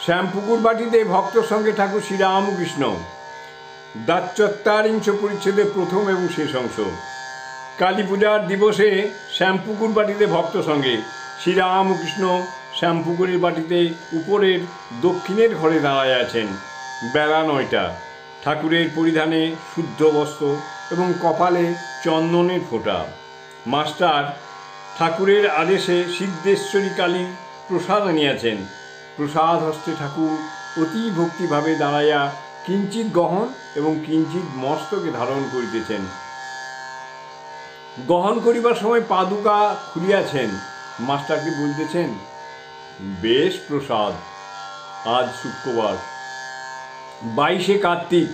শ্যামপুকুর বাটিতে ভক্তর সঙ্গে ঠাকুর শ্রীরামকৃষ্ণ। দ্বাচত্বারিংশ পরিচ্ছেদের প্রথম এবং শেষ অংশ। কালী পূজার দিবসে শ্যামপুকুর বাটিতে ভক্ত সঙ্গে শ্রীরামকৃষ্ণ শ্যামপুকুরের বাটিতে উপরের দক্ষিণের ঘরে দাঁড়ায় আছেন। বেলা 9টা। ঠাকুরের পরিধানে শুদ্ধ বস্ত্র এবং কপালে চন্দনের ফোঁটা। মাস্টার ঠাকুরের আদেশে সিদ্ধেশ্বরী কালী প্রসাদ আনিয়াছেন। প্রসাদ হস্তে ঠাকুর অতি ভক্তিভাবে দাঁড়াইয়া কিঞ্চিৎ গহন এবং কিঞ্চিৎ মস্তকে ধারণ করিতেছেন। গহন করিবার সময় পাদুকা খুলিয়াছেন। মাস্টারকে বলতেছেন, বেশ প্রসাদ। আজ শুক্রবার 22শে কার্তিক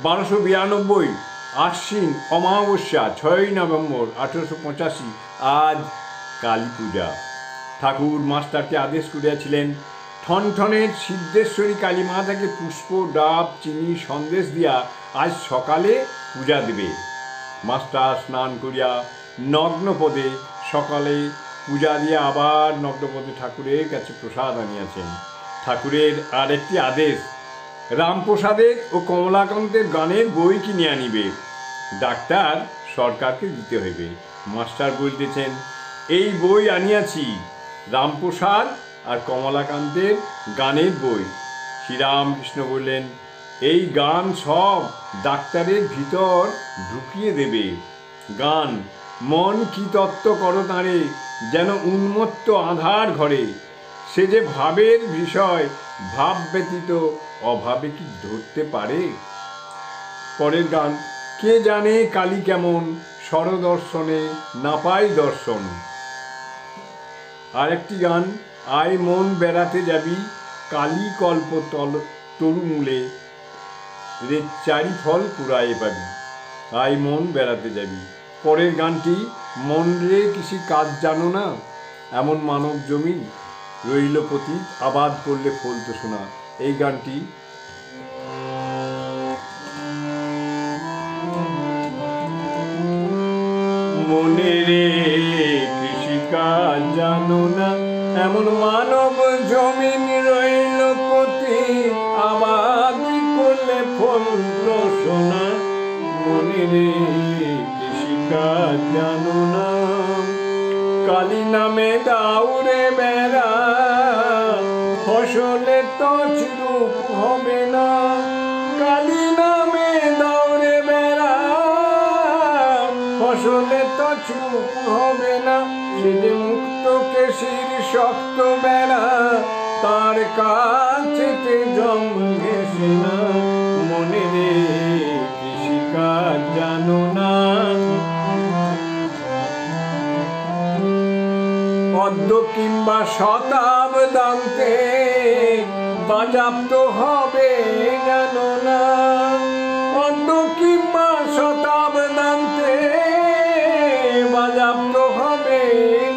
1292 আশ্বিন অমাবস্যা 6ই নভেম্বর 1885। আজ কালী পূজা। ঠাকুর মাস্টারকে আদেশ করিয়াছিলেন ঠনঠনের সিদ্ধেশ্বরী কালী মাতাকে পুষ্প, ডাব, চিনি, সন্দেশ দিয়া আজ সকালে পূজা দেবে। মাস্টার স্নান করিয়া নগ্নপদে সকালে পূজা দিয়া আবার নগ্নপদে ঠাকুরের কাছে প্রসাদ আনিয়াছেন। ঠাকুরের আরেকটি আদেশ, রামপ্রসাদের ও কমলাকান্তের গানের বই কিনে আনিবে। ডাক্তার সরকারকে দিতে হইবে। মাস্টার বলতেছেন, এই বই আনিয়াছি, রামপ্রসাদ আর কমলাকান্তের গানের বই। শ্রীরামকৃষ্ণ বললেন, এই গান সব ডাক্তারের ভিতর ঢুকিয়ে দেবে। গান মন কি তত্ত্ব করো তাঁরে, যেন উন্মত্ত আধার ঘরে। সে যে ভাবের বিষয়, ভাব ব্যতীত অভাবে কি ধরতে পারে। পরের গান, কে জানে কালী কেমন, স্বরদর্শনে না পাই দর্শন। আরেকটি গান, আয় মন বেড়াতে যাবি, কালী কল্প তরুমূলে রে চারি ফল কুড়ায়ে পাবি। আয় মন বেড়াতে যাবি। পরের গানটি, মন রে কিসি কাজ জানো না, এমন মানব জমি রইল পতিত, আবাদ করলে ফলত শোনা। এই গানটি মনে রে কৃষি কাজ জানো না, এমন মানব জমিন রইল পতিত, আবাদ করলে ফলত শোনা। মনে রে কৃষি কাজ জানো না, কালী নামে দাউরে বেড়া, ফসলে তো চিরূপ হবে না। কালী নামে দাউরে বেড়া, ফসলে তো চুপ হবে না। সে যে মুক্ত কেশির শক্ত বেড়া, তার কাছেতে জন্মেছে না। মনে রে কৃষিকাজ জানো না, পদ্ম কিংবা শতাব্দান্তে বাজাপ্ত হবে জানো না। পদ্ম কিংবা শতাব্দান্তে বাজাপ্ত হবে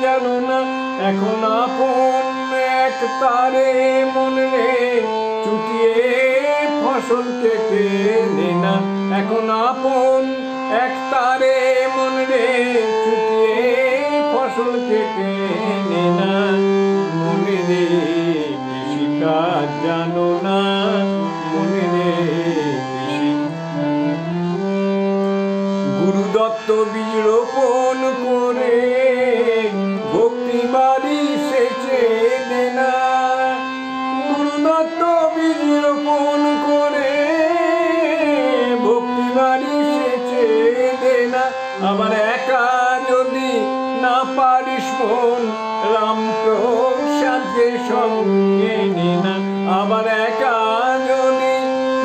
জানো না। এখন আপন এক তারে মন রে, চুটিয়ে ফসল কেটে নে না। এখন আপন এক তারে মন রে, চুটিয়ে ফসল কেটে নে না। মনে রে কৃষিকাজ জানো না, মনে রে কৃষি। গুরুদত্ত বীজ রোপণ করে ভক্তি বাড়ি সেচে দে না। গুরুদত্ত বীজ রোপণ করে ভক্তি বাড়ি সেচে দে না। আবার একা যদি না পারিস মন, রামপ্রসাদকে সঙ্গে নে না। আবার একা যদি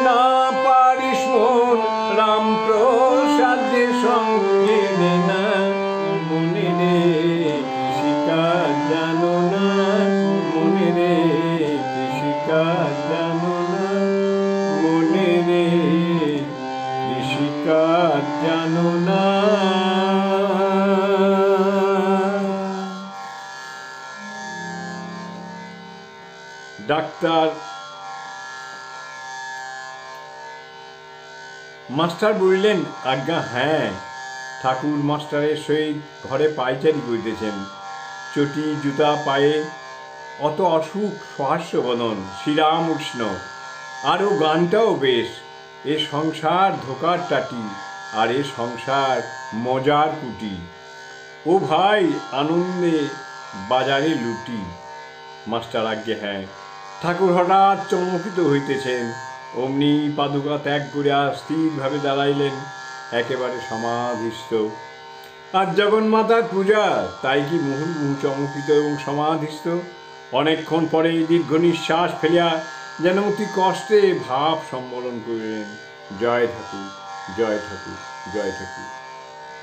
না পারিস মন, রামপ্রসাদকে সঙ্গে নে না। মনে রে কৃষিকাজ জানো না, মনে রে কৃষিকাজ জানো না, মনে রে কৃষিকাজ জানো না। ডাক্তার মাস্টার বলিলেন, আজ্ঞা হ্যাঁ। ঠাকুর মাস্টারের সহিত ঘরে পায়চারি করিতেছেন। চটি জুতা পায়ে অত অসুখ সহাস্যবদন শ্রীরাম উষ্ণ। আরও গানটাও বেশ, এ সংসার ধোকার টাটি, আর এ সংসার মজার কুটি। ও ভাই আনন্দে বাজারে লুটি। মাস্টার আজ্ঞে হ্যাঁ। ঠাকুর হঠাৎ চমকিত হইতেছেন, অমনি পাদুকা ত্যাগ করিয়া স্থিরভাবে দাঁড়াইলেন, একেবারে সমাধিস্থ। আর জগন্মাতার পূজা, তাই কি মুহুর্মুহু চমকিত এবং সমাধিস্থ। অনেকক্ষণ পরে দীর্ঘ নিঃশ্বাস ফেলিয়া যেন অতি কষ্টে ভাব সম্বরণ করিলেন, জয় ঠাকুর, জয় ঠাকুর, জয় ঠাকুর।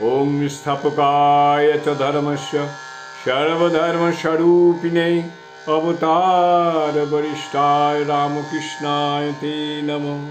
ওম স্থাপকায় চ ধর্মস্য সর্বধর্মস্বরূপিণে অবতার বরিষ্ঠায় রামকৃষ্ণায় তে নমঃ।